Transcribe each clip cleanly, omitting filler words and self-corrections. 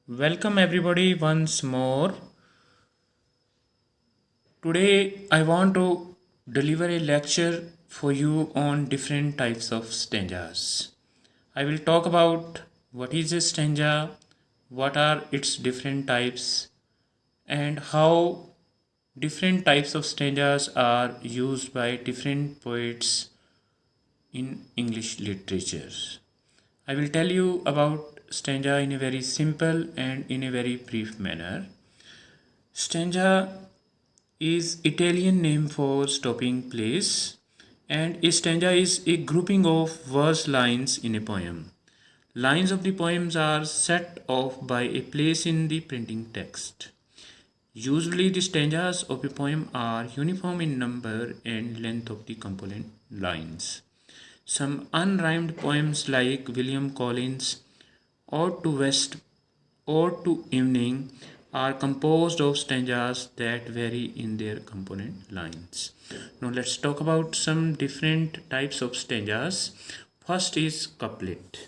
Welcome everybody once more. Today I want to deliver a lecture for you on different types of stanzas. I will talk about what is a stanza, what are its different types, and how different types of stanzas are used by different poets in English literature. I will tell you about stanza in a very simple and in a very brief manner. Stanza is Italian name for stopping place, and a stanza is a grouping of verse lines in a poem. Lines of the poems are set off by a place in the printing text. Usually the stanzas of a poem are uniform in number and length of the component lines. Some unrhymed poems like William Collins' Ode to West, Ode to Evening are composed of stanzas that vary in their component lines. Now let's talk about some different types of stanzas. First is couplet.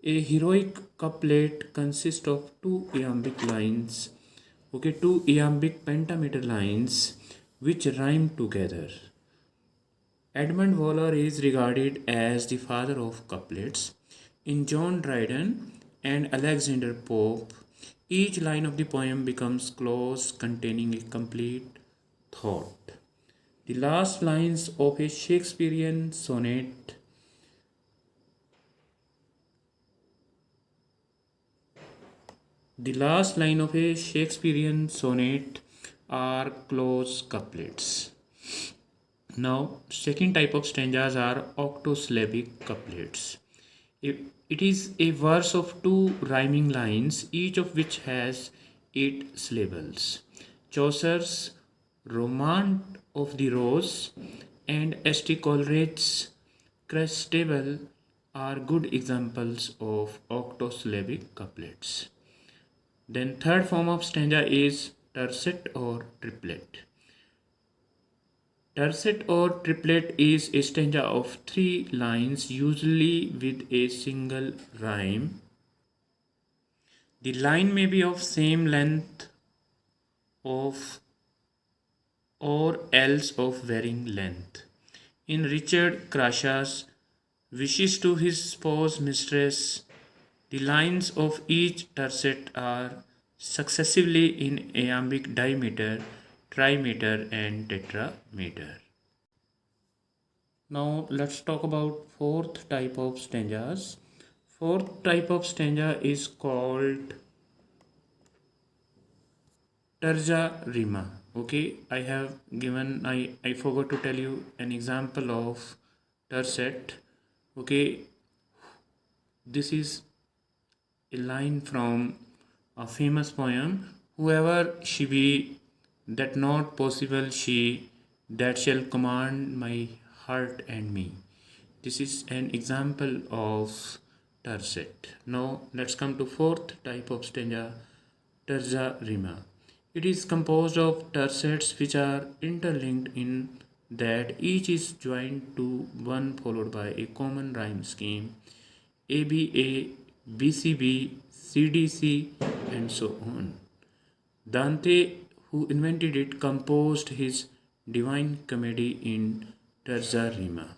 A heroic couplet consists of two iambic lines, two iambic pentameter lines which rhyme together. Edmund Waller is regarded as the father of couplets. In John Dryden and Alexander Pope, each line of the poem becomes clause containing a complete thought. The last lines of a Shakespearean sonnet are close couplets. Now, second type of stanzas are Octoslavic couplets. It is a verse of two rhyming lines, each of which has 8 syllables. Chaucer's Romaunt of the Rose and S.T. Coleridge's Crestable are good examples of octosyllabic couplets. Then third form of stanza is tercet or triplet. Tercet or triplet is a stanza of 3 lines, usually with a single rhyme. The line may be of same length of or else of varying length. In Richard Crasha's Wishes to his spouse mistress, the lines of each tercet are successively in iambic dimeter, trimeter and tetrameter. Now let's talk about fourth type of stanzas. Fourth type of stanza is called Terza Rima. Okay, I forgot to tell you an example of tercet. Okay, this is a line from a famous poem. Whoever she be, that not possible she, that shall command my heart and me. This is an example of tercet. Now let's come to fourth type of stanza, Terza Rima. It is composed of tercets which are interlinked in that each is joined to one followed by a common rhyme scheme, ABA, BCB, CDC, and so on. Dante, who invented it, composed his Divine Comedy in Terza Rima.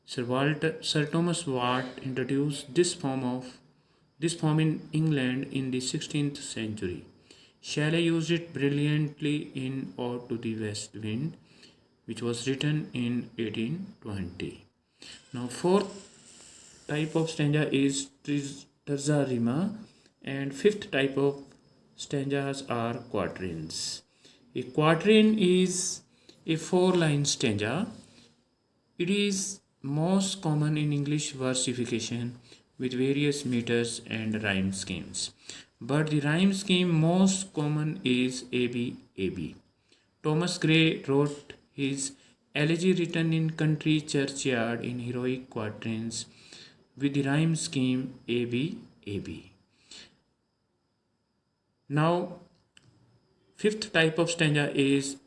Sir Thomas Watt introduced this form in England in the 16th century. Shelley used it brilliantly in Ode to the West Wind, which was written in 1820. Now, fourth type of stanza is Terza Rima, and fifth type of stanzas are quatrains. A quatrain is a 4-line stanza. It is most common in English versification with various meters and rhyme schemes. But the rhyme scheme most common is ABAB. Thomas Gray wrote his elegy written in country churchyard in heroic quatrains with the rhyme scheme ABAB. Now, fifth type of stanza is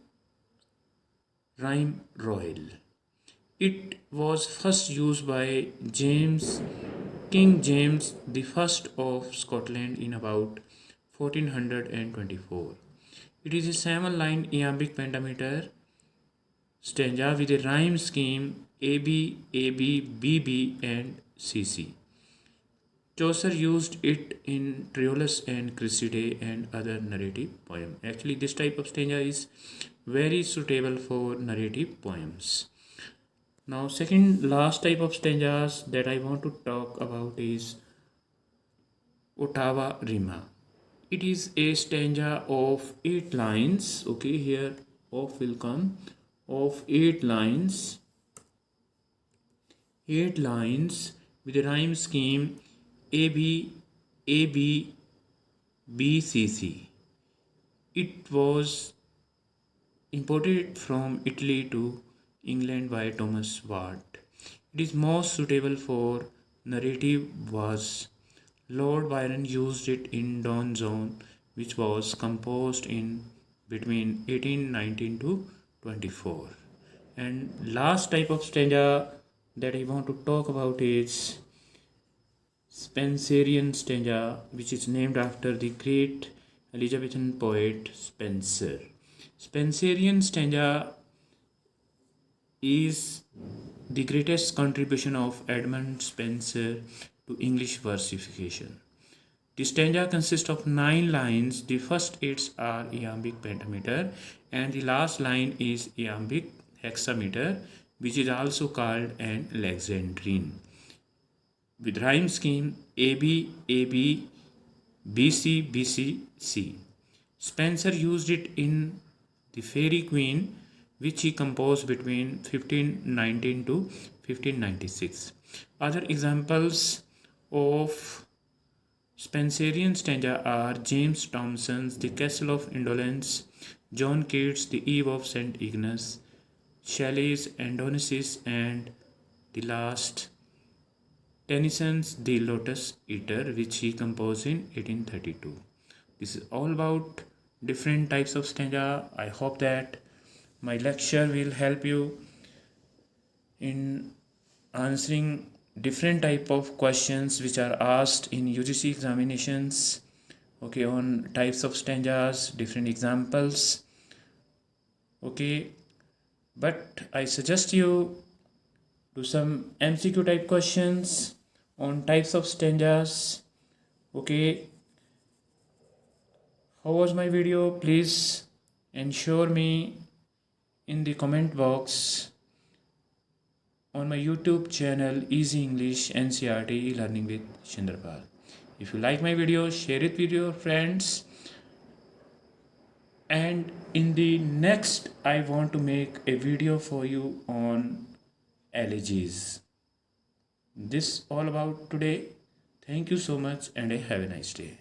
rhyme royal. It was first used by King James I of Scotland in about 1424. It is a 7-line iambic pentameter stanza with a rhyme scheme AB, AB, BB, and CC. Chaucer used it in Troilus and Cressida and other narrative poems. Actually, this type of stanza is very suitable for narrative poems. Now, second last type of stanzas that I want to talk about is Ottava Rima. It is a stanza of 8 lines. Okay, here off will come of 8 lines. 8 lines with a rhyme scheme AB, AB, BCC. It was imported from Italy to England by Thomas Ward. It is most suitable for narrative verse. Lord Byron used it in Don John, which was composed in between 1819 to 24. And last type of stanza that I want to talk about is Spencerian Stringer, which is named after the great Elizabethan poet Spencer. Spencerian Stringer is the greatest contribution of Edmund Spenser to English versification. The stanza consists of 9 lines. The first 8 are iambic pentameter and the last line is iambic hexameter, which is also called an alexandrine, with rhyme scheme AB, AB, BC, BC, C. Spencer used it in The Fairy Queen, which he composed between 1519 to 1596. Other examples of Spencerian stanza are James Thomson's The Castle of Indolence, John Keats' The Eve of St. Ignace, Shelley's Adonais, and the last Tennyson's The Lotus Eater, which he composed in 1832. This is all about different types of stanza. I hope that my lecture will help you in answering different type of questions which are asked in UGC examinations, okay, on types of stanzas, different examples, okay. But I suggest you do some MCQ type questions on types of stanzas, okay. How was my video? Please ensure me in the comment box on my YouTube channel Easy English NCERT Learning with Chandrapal. If you like my video, share it with your friends. And in the next, I want to make a video for you on elegies. This all about today. Thank you so much and have a nice day.